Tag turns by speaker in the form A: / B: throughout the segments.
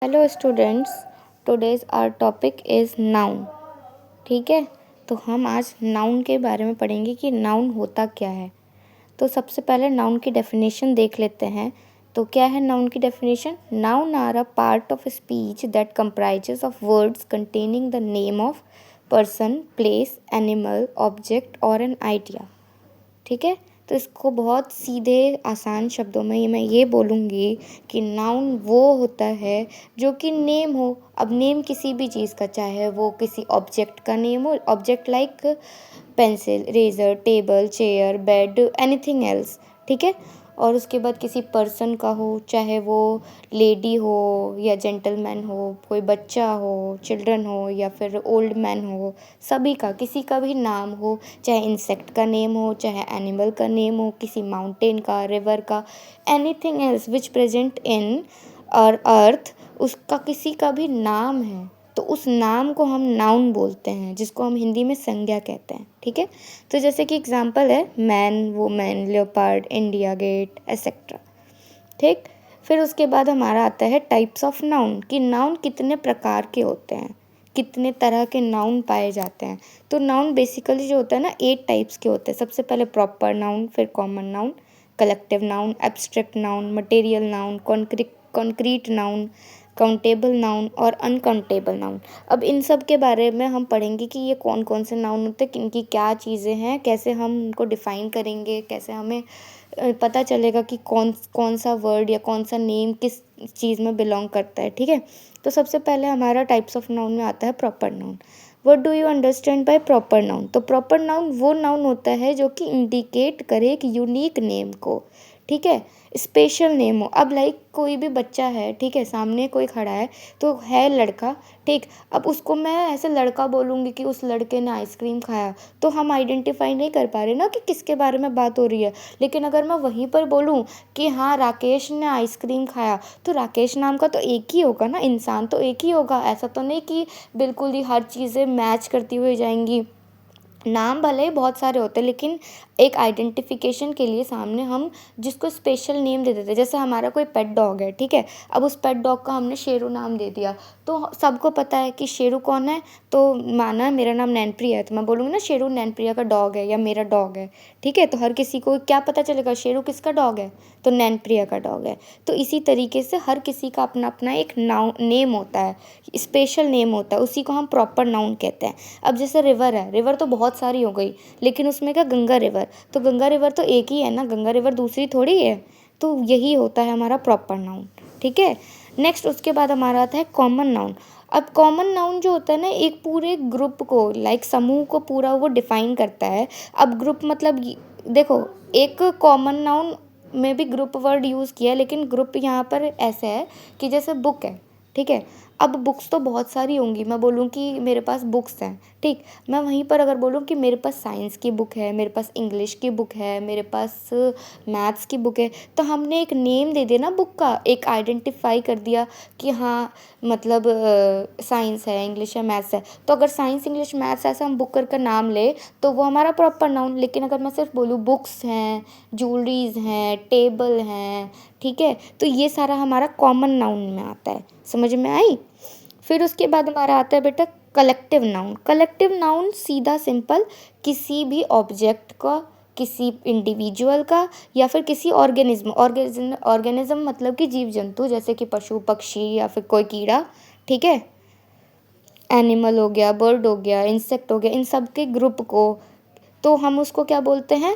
A: Hello students, today's our topic is noun. ठीक है, तो हम आज नाउन के बारे में पढ़ेंगे कि नाउन होता क्या है। तो सबसे पहले नाउन की डेफिनेशन देख लेते हैं। तो क्या है नाउन की definition? Noun are a part of speech that comprises of words containing the name of person, place, animal, object और एन आइडिया। ठीक है, तो इसको बहुत सीधे आसान शब्दों में मैं ये बोलूँगी कि नाउन वो होता है जो कि नेम हो। अब नेम किसी भी चीज़ का, चाहे वो किसी ऑब्जेक्ट का नेम हो, object like pencil, razor, table, chair, bed, anything else. ठीक है, और उसके बाद किसी पर्सन का हो, चाहे वो लेडी हो या जेंटलमैन हो, कोई बच्चा हो, चिल्ड्रन हो या फिर ओल्ड मैन हो, सभी का, किसी का भी नाम हो, चाहे इंसेक्ट का नेम हो, चाहे एनिमल का नेम हो, किसी माउंटेन का, रिवर का, anything else which present in और अर्थ, उसका किसी का भी नाम है तो उस नाम को हम नाउन बोलते हैं, जिसको हम हिंदी में संज्ञा कहते हैं। ठीक है, तो जैसे कि एग्जांपल है man, women, leopard, India gate etcetera. ठीक, फिर उसके बाद हमारा आता है टाइप्स ऑफ नाउन, कि नाउन कितने प्रकार के होते हैं, कितने तरह के नाउन पाए जाते हैं। तो नाउन बेसिकली जो होता है ना, 8 टाइप्स के होते हैं। सबसे पहले प्रॉपर नाउन, फिर common noun, collective noun, abstract noun, material noun, concrete noun, countable noun और अनकाउंटेबल नाउन। अब इन सब के बारे में हम पढ़ेंगे कि ये कौन कौन से नाउन होते हैं, किनकी क्या चीज़ें हैं, कैसे हम उनको डिफ़ाइन करेंगे, कैसे हमें पता चलेगा कि कौन कौन सा वर्ड या कौन सा नेम किस चीज़ में बिलोंग करता है। ठीक है, तो सबसे पहले हमारा टाइप्स ऑफ नाउन में आता है proper noun. What do you understand by proper noun? तो प्रॉपर नाउन वो नाउन होता है जो कि इंडिकेट करे एक यूनिक नेम को। ठीक है, स्पेशल नेम हो। अब लाइक कोई भी बच्चा है, ठीक है, सामने कोई खड़ा है तो है लड़का, ठीक, अब उसको मैं ऐसे लड़का बोलूँगी कि उस लड़के ने आइसक्रीम खाया, तो हम आइडेंटिफाई नहीं कर पा रहे ना कि किसके बारे में बात हो रही है। लेकिन अगर मैं वहीं पर बोलूँ कि हाँ राकेश ने आइसक्रीम खाया, तो राकेश नाम का तो एक ही होगा ना, इंसान तो एक ही होगा। ऐसा तो नहीं कि बिल्कुल ही हर चीज़ें मैच करती हुई जाएंगी। नाम भले ही बहुत सारे होते हैं, लेकिन एक आइडेंटिफिकेशन के लिए सामने हम जिसको स्पेशल नेम दे देते हैं। जैसे हमारा कोई पेट डॉग है, ठीक है, अब उस पेट डॉग का हमने शेरू नाम दे दिया, तो सबको पता है कि शेरू कौन है। तो माना मेरा नाम नैनप्रिया है, तो मैं बोलूँगी ना शेरू नैनप्रिया का डॉग है या मेरा डॉग है। ठीक है, तो हर किसी को क्या पता चलेगा शेरू किसका डॉग है, तो नैनप्रिया का डॉग है। तो इसी तरीके से हर किसी का अपना अपना एक नाउन नेम होता है, स्पेशल नेम होता है, उसी को हम प्रॉपर नाउन कहते हैं। अब जैसे रिवर है, रिवर तो बहुत सारी हो गई, लेकिन उसमें क्या गंगा रिवर, तो गंगा रिवर तो एक ही है ना, गंगा रिवर दूसरी थोड़ी है। तो यही होता है हमारा प्रॉपर नाउन। ठीक है, नेक्स्ट उसके बाद हमारा आता है कॉमन नाउन। अब कॉमन नाउन जो होता है ना, एक पूरे ग्रुप को, लाइक समूह को पूरा वो डिफाइन करता है। अब ग्रुप मतलब देखो, एक कॉमन नाउन में भी ग्रुप वर्ड यूज़ किया है, लेकिन ग्रुप यहाँ पर ऐसे है कि जैसे बुक है, ठीक है, अब बुक्स तो बहुत सारी होंगी। मैं बोलूँ कि मेरे पास बुक्स हैं, ठीक, मैं वहीं पर अगर बोलूँ कि मेरे पास साइंस की बुक है, मेरे पास इंग्लिश की बुक है, मेरे पास मैथ्स की बुक है, तो हमने एक नेम दे दिया ना बुक का, एक आइडेंटिफाई कर दिया कि हाँ मतलब साइंस है, इंग्लिश है, मैथ्स है। तो अगर साइंस, इंग्लिश, मैथ्स ऐसा हम बुक कर नाम ले तो वो हमारा प्रॉपर नाउन। लेकिन अगर मैं सिर्फ बोलूँ बुक्स हैं, ज्वेलरीज हैं, टेबल हैं, ठीक है, तो ये सारा हमारा कॉमन नाउन में आता है। समझ में आई? फिर उसके बाद हमारा आता है बेटा कलेक्टिव नाउन। कलेक्टिव नाउन सीधा सिंपल किसी भी ऑब्जेक्ट का, किसी इंडिविजुअल का या फिर किसी ऑर्गेनिज्म मतलब कि जीव जंतु, जैसे कि पशु पक्षी या फिर कोई कीड़ा, ठीक है, एनिमल हो गया, बर्ड हो गया, इंसेक्ट हो गया, इन सब के ग्रुप को तो हम उसको क्या बोलते हैं,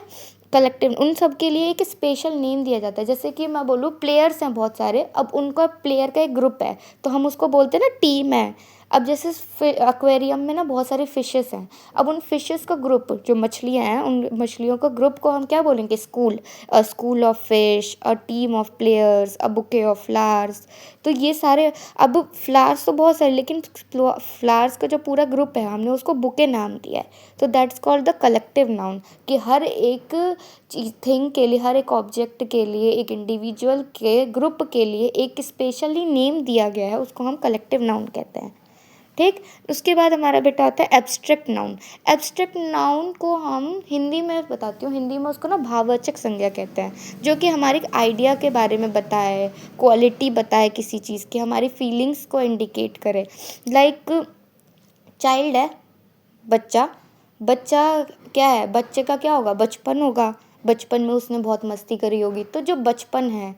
A: कलेक्टिव। उन सब के लिए एक स्पेशल नेम दिया जाता है। जैसे कि मैं बोलूँ प्लेयर्स हैं बहुत सारे, अब उनका प्लेयर का एक ग्रुप है तो हम उसको बोलते हैं ना टीम है। अब जैसे एक्वेरियम में ना बहुत सारे फिशेस हैं, अब उन फिशेस का ग्रुप, जो मछलियाँ हैं, उन मछलियों का ग्रुप को हम क्या बोलेंगे, school, a school of fish, a team of players, a bouquet of flowers. तो ये सारे, अब फ्लावर्स तो बहुत सारे, लेकिन फ्लावर्स का जो पूरा ग्रुप है हमने उसको बुके नाम दिया है। तो that's called the collective noun, कि हर एक थिंग के लिए, हर एक ऑब्जेक्ट के लिए, एक इंडिविजुअल के ग्रुप के लिए एक स्पेशली नेम दिया गया है, उसको हम कलेक्टिव नाउन कहते हैं। ठीक। उसके बाद हमारा बेटा आता है एब्स्ट्रैक्ट नाउन। एब्स्ट्रैक्ट नाउन को हम हिंदी में बताती हूँ, हिंदी में उसको ना भाववाचक संज्ञा कहते हैं, जो कि हमारे आइडिया के बारे में बताए, क्वालिटी बताए किसी चीज़ की, हमारी फीलिंग्स को इंडिकेट करे। लाइक चाइल्ड है, बच्चा। बच्चा क्या है, बच्चे का क्या होगा, बचपन होगा। बचपन में उसने बहुत मस्ती करी होगी, तो जो बचपन है,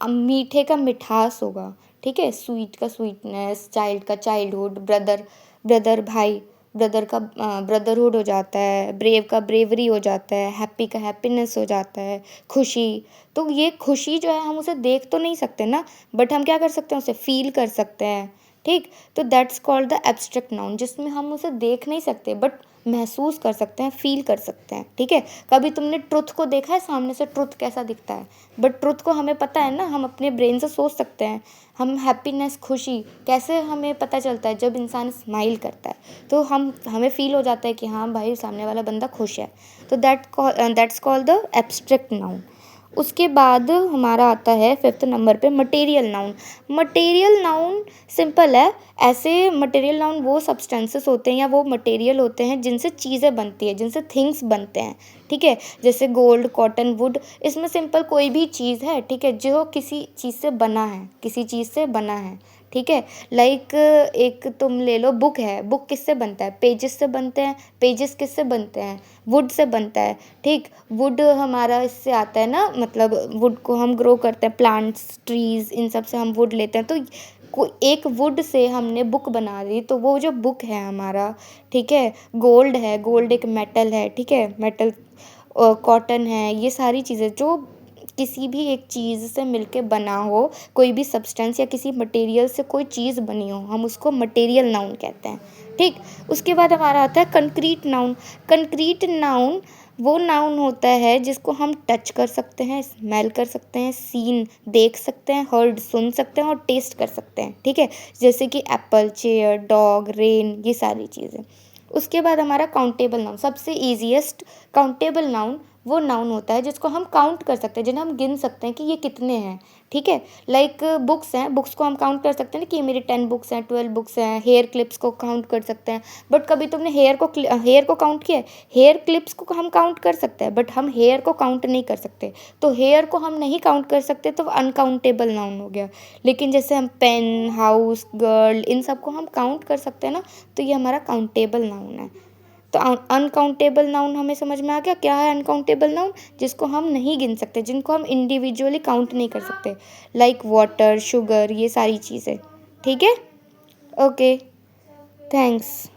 A: मीठे का मिठास होगा, ठीक है, स्वीट का स्वीटनेस, चाइल्ड का चाइल्डहुड, ब्रदर भाई, ब्रदर का ब्रदरहुड हो जाता है, ब्रेव का ब्रेवरी हो जाता है, हैप्पी का हैप्पीनेस हो जाता है, खुशी। तो ये खुशी जो है हम उसे देख तो नहीं सकते ना, बट हम क्या कर सकते हैं, उसे फील कर सकते हैं। ठीक। तो that's called the abstract noun, जिसमें हम उसे देख नहीं सकते बट महसूस कर सकते हैं, फील कर सकते हैं। ठीक है। कभी तुमने ट्रुथ को देखा है सामने से, ट्रुथ कैसा दिखता है, बट ट्रुथ को हमें पता है ना, हम अपने ब्रेन से सोच सकते हैं। हम हैप्पीनेस, खुशी कैसे हमें पता चलता है, जब इंसान स्माइल करता है तो हमें फील हो जाता है कि हाँ भाई सामने वाला बंदा खुश है। तो that's called the abstract noun. उसके बाद हमारा आता है 5th नंबर पे material noun. Material noun simple है। ऐसे मटेरियल नाउन वो सब्सटेंसेस होते हैं या वो मटेरियल होते हैं जिनसे चीज़ें बनती है, जिनसे थिंग्स बनते हैं। ठीक है। जैसे गोल्ड, कॉटन, वुड, इसमें सिंपल कोई भी चीज़ है, ठीक है, जो किसी चीज़ से बना है, किसी चीज़ से बना है। ठीक है। लाइक एक तुम ले लो, बुक है, बुक किससे बनता है, पेजेस से बनते हैं। पेजेस किससे बनते हैं, वुड से बनता है। ठीक। वुड हमारा इससे आता है ना, मतलब वुड को हम ग्रो करते हैं, प्लांट्स, ट्रीज, इन सब से हम वुड लेते हैं। तो एक वुड से हमने बुक बना दी, तो वो जो बुक है हमारा, ठीक है, गोल्ड है, गोल्ड एक मेटल है, ठीक है, मेटल, कॉटन है, ये सारी चीज़ें जो किसी भी एक चीज़ से मिलके बना हो, कोई भी सब्सटेंस या किसी मटेरियल से कोई चीज़ बनी हो, हम उसको मटेरियल नाउन कहते हैं। ठीक। उसके बाद हमारा आता है कंक्रीट नाउन। कंक्रीट नाउन वो नाउन होता है जिसको हम टच कर सकते हैं, स्मेल कर सकते हैं, सीन देख सकते हैं, हर्ड सुन सकते हैं और टेस्ट कर सकते हैं। ठीक है। जैसे कि एप्पल, चेयर, डॉग, रेन, ये सारी चीज़ें। उसके बाद हमारा काउंटेबल नाउन, सबसे ईजीएस्ट। काउंटेबल नाउन वो नाउन होता है जिसको हम काउंट कर सकते हैं, जिन्हें हम गिन सकते हैं कि ये कितने हैं। ठीक है। लाइक बुक्स हैं, बुक्स को हम काउंट कर सकते हैं ना कि मेरी 10 बुक्स हैं, 12 बुक्स हैं। हेयर क्लिप्स को काउंट कर सकते हैं, बट कभी तुमने हेयर को काउंट किया है? हेयर क्लिप्स को हम काउंट कर सकते हैं, बट हम हेयर को काउंट नहीं कर सकते। तो हेयर को हम नहीं काउंट कर सकते, तो अनकाउंटेबल नाउन हो गया। लेकिन जैसे हम पेन, हाउस, गर्ल, इन सबको हम काउंट कर सकते हैं ना, तो ये हमारा काउंटेबल नाउन है। तो अनकाउंटेबल नाउन हमें समझ में आ गया क्या है अनकाउंटेबल नाउन, जिसको हम नहीं गिन सकते, जिनको हम इंडिविजुअली काउंट नहीं कर सकते। लाइक वाटर, शुगर, ये सारी चीज़ें। ठीक है। Okay, thanks.